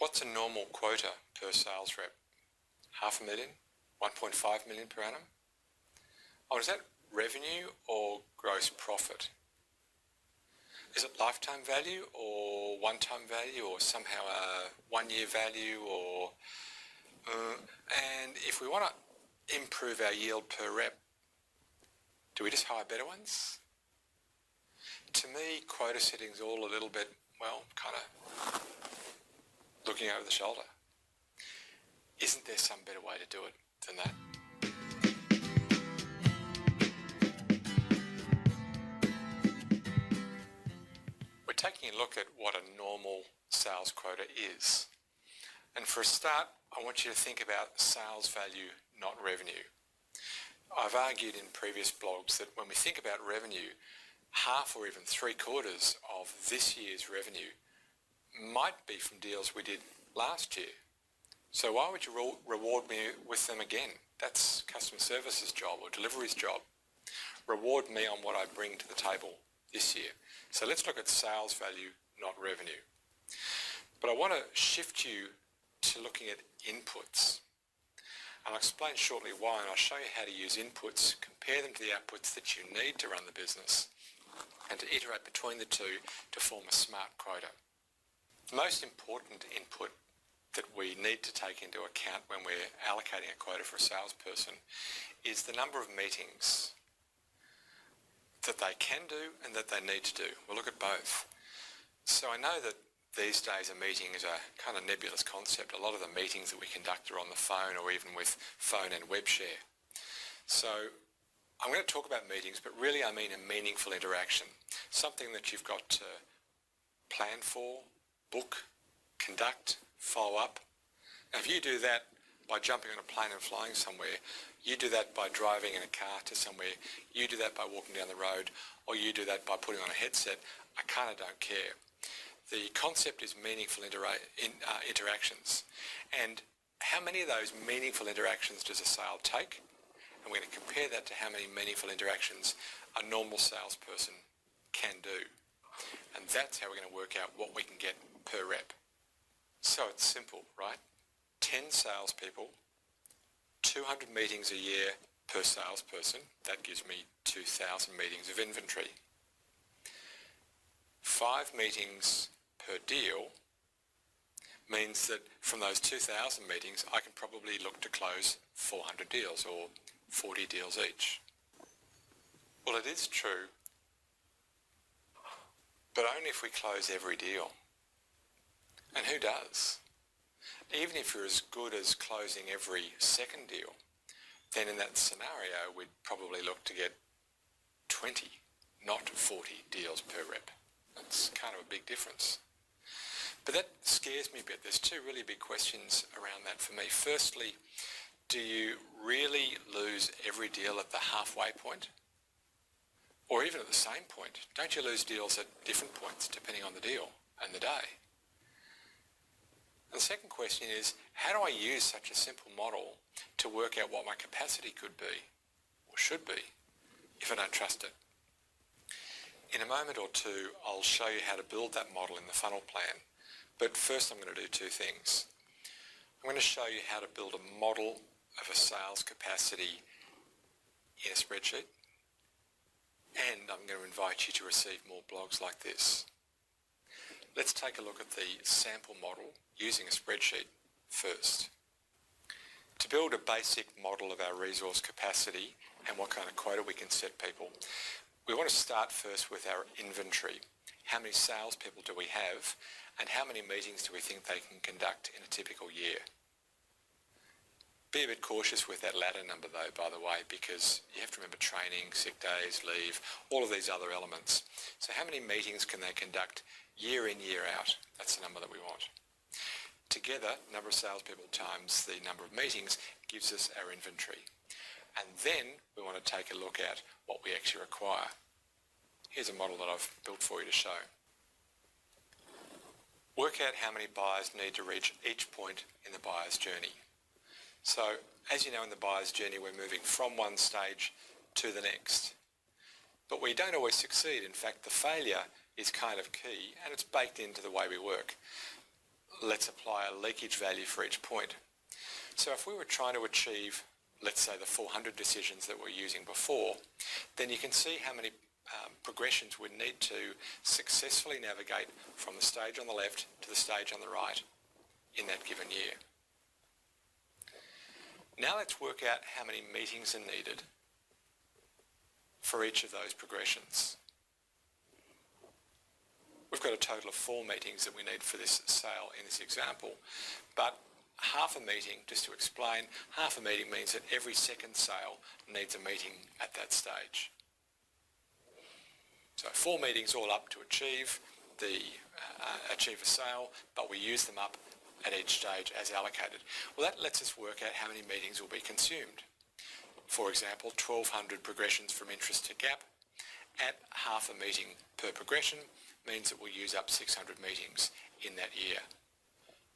What's a normal quota per sales rep? 500,000, 1.5 million per annum? Oh, is that revenue or gross profit? Is it lifetime value or one-time value or somehow a one-year value or... and if we want to improve our yield per rep, do we just hire better ones? To me, quota setting's all a little bit, well, kind of looking over the shoulder. Isn't there some better way to do it than that? We're taking a look at what a normal sales quota is. And for a start, I want you to think about sales value, not revenue. I've argued in previous blogs that when we think about revenue, half or even 3/4 of this year's revenue might be from deals we did last year. So why would you reward me with them again? That's customer service's job or delivery's job. Reward me on what I bring to the table this year. So let's look at sales value, not revenue. But I want to shift you to looking at inputs. And I'll explain shortly why, and I'll show you how to use inputs, compare them to the outputs that you need to run the business, and to iterate between the two to form a smart quota. The most important input that we need to take into account when we're allocating a quota for a salesperson is the number of meetings that they can do and that they need to do. We'll look at both. So I know that these days a meeting is a kind of nebulous concept. A lot of the meetings that we conduct are on the phone or even with phone and web share. So I'm going to talk about meetings, but really I mean a meaningful interaction, something that you've got to plan for, book, conduct, follow up. Now, if you do that by jumping on a plane and flying somewhere, you do that by driving in a car to somewhere, you do that by walking down the road, or you do that by putting on a headset, I kind of don't care. The concept is meaningful interactions. And how many of those meaningful interactions does a sale take? And we're going to compare that to how many meaningful interactions a normal salesperson can do. And that's how we're going to work out what we can get per rep. So it's simple, right? 10 salespeople, 200 meetings a year per salesperson. That gives me 2,000 meetings of inventory. 5 meetings per deal means that from those 2,000 meetings, I can probably look to close 400 deals or 40 deals each. Well, it is true, but only if we close every deal. And who does? Even if you're as good as closing every second deal, then in that scenario, we'd probably look to get 20, not 40 deals per rep. That's kind of a big difference. But that scares me a bit. There's 2 really big questions around that for me. Firstly, do you really lose every deal at the halfway point? Or even at the same point? Don't you lose deals at different points depending on the deal and the day? And the second question is, how do I use such a simple model to work out what my capacity could be, or should be, if I don't trust it? In a moment or two, I'll show you how to build that model in the funnel plan. But first I'm going to do 2 things. I'm going to show you how to build a model of a sales capacity in a spreadsheet. And I'm going to invite you to receive more blogs like this. Let's take a look at the sample model using a spreadsheet first. To build a basic model of our resource capacity and what kind of quota we can set people, we want to start first with our inventory. How many salespeople do we have, and how many meetings do we think they can conduct in a typical year? Be a bit cautious with that latter number though, by the way, because you have to remember training, sick days, leave, all of these other elements. So how many meetings can they conduct year in, year out? That's the number that we want. Together, number of salespeople times the number of meetings gives us our inventory. And then we want to take a look at what we actually require. Here's a model that I've built for you to show. Work out how many buyers need to reach each point in the buyer's journey. So, as you know, in the buyer's journey, we're moving from one stage to the next. But we don't always succeed. In fact, the failure is kind of key, and it's baked into the way we work. let's apply a leakage value for each point. So if we were trying to achieve, let's say, the 400 decisions that we're using before, then you can see how many progressions we need to successfully navigate from the stage on the left to the stage on the right in that given year. Now let's work out how many meetings are needed for each of those progressions. We've got a total of 4 meetings that we need for this sale in this example, but half a meeting, just to explain, half a meeting means that every second sale needs a meeting at that stage. So 4 meetings all up to achieve a sale, but we use them up at each stage as allocated. Well, that lets us work out how many meetings will be consumed. For example, 1,200 progressions from interest to gap at half a meeting per progression means that we'll use up 600 meetings in that year.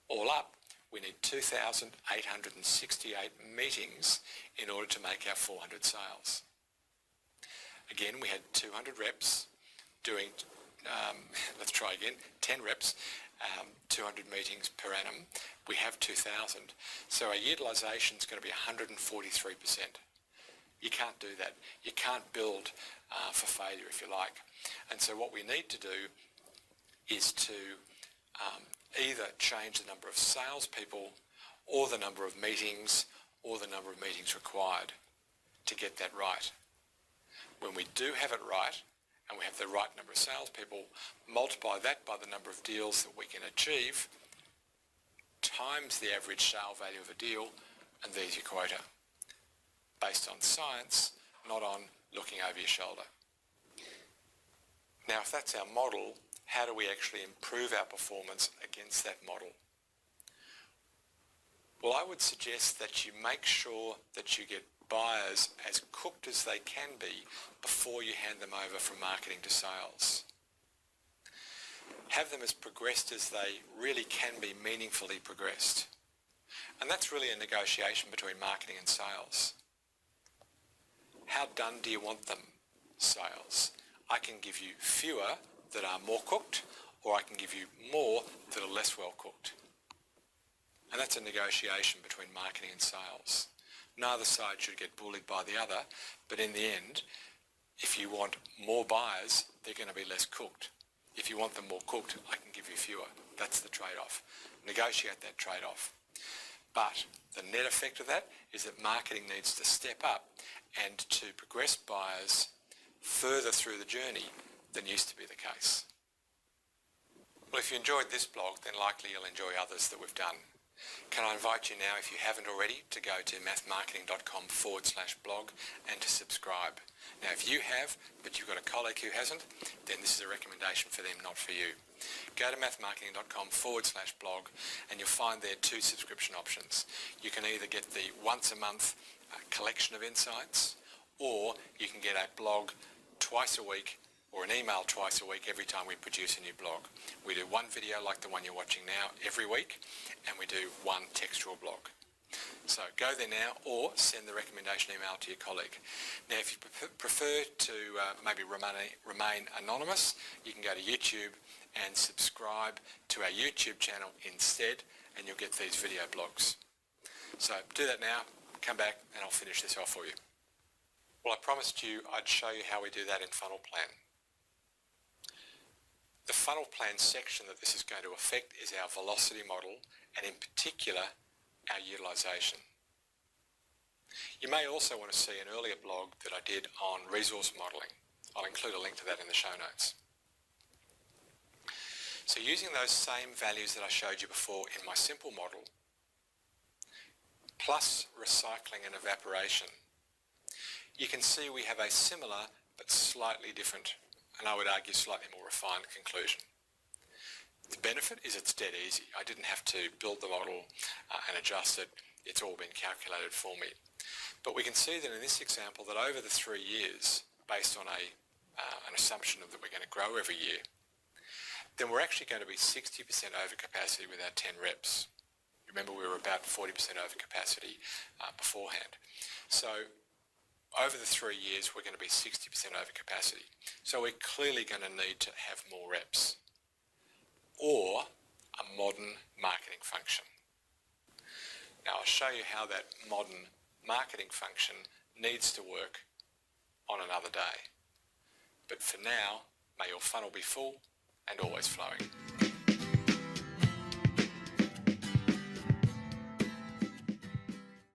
All up, we need 2,868 meetings in order to make our 400 sales. Again, we had 200 reps doing, let's try again, 10 reps, 200 meetings per annum. We have 2,000. So our utilisation is going to be 143%. You can't do that. You can't build for failure, if you like. And so what we need to do is to either change the number of salespeople or the number of meetings or the number of meetings required to get that right. When we do have it right, and we have the right number of salespeople, multiply that by the number of deals that we can achieve, times the average sale value of a deal, and there's your quota. Based on science, not on looking over your shoulder. Now, if that's our model, how do we actually improve our performance against that model? Well, I would suggest that you make sure that you get buyers as cooked as they can be before you hand them over from marketing to sales. Have them as progressed as they really can be meaningfully progressed. And that's really a negotiation between marketing and sales. How done do you want them, sales? I can give you fewer that are more cooked, or I can give you more that are less well cooked. And that's a negotiation between marketing and sales. Neither side should get bullied by the other, but in the end, if you want more buyers, they're going to be less cooked. If you want them more cooked, I can give you fewer. That's the trade-off. Negotiate that trade-off. But the net effect of that is that marketing needs to step up and to progress buyers further through the journey than used to be the case. Well, if you enjoyed this blog, then likely you'll enjoy others that we've done. Can I invite you now, if you haven't already, to go to mathmarketing.com/blog and to subscribe. Now, if you have, but you've got a colleague who hasn't, then this is a recommendation for them, not for you. Go to mathmarketing.com/blog and you'll find there 2 subscription options. You can either get the once a month collection of insights, or you can get a blog twice a week or an email twice a week every time we produce a new blog. We do 1 video like the one you're watching now every week, and we do 1 textual blog. So go there now, or send the recommendation email to your colleague. Now, if you prefer to maybe remain anonymous, you can go to YouTube and subscribe to our YouTube channel instead, and you'll get these video blogs. So do that now, come back, and I'll finish this off for you. Well, I promised you I'd show you how we do that in Funnel Plan. The funnel plan section that this is going to affect is our velocity model, and in particular, our utilisation. You may also want to see an earlier blog that I did on resource modelling. I'll include a link to that in the show notes. So using those same values that I showed you before in my simple model, plus recycling and evaporation, you can see we have a similar but slightly different, and I would argue slightly more refined conclusion. The benefit is it's dead easy. I didn't have to build the model and adjust it. It's all been calculated for me. But we can see that in this example that over the 3 years, based on an assumption that we're going to grow every year, then we're actually going to be 60% over capacity with our 10 reps. Remember, we were about 40% over capacity beforehand. So over the 3 years, we're going to be 60% over capacity. So we're clearly going to need to have more reps. Or a modern marketing function. Now I'll show you how that modern marketing function needs to work on another day. But for now, may your funnel be full and always flowing.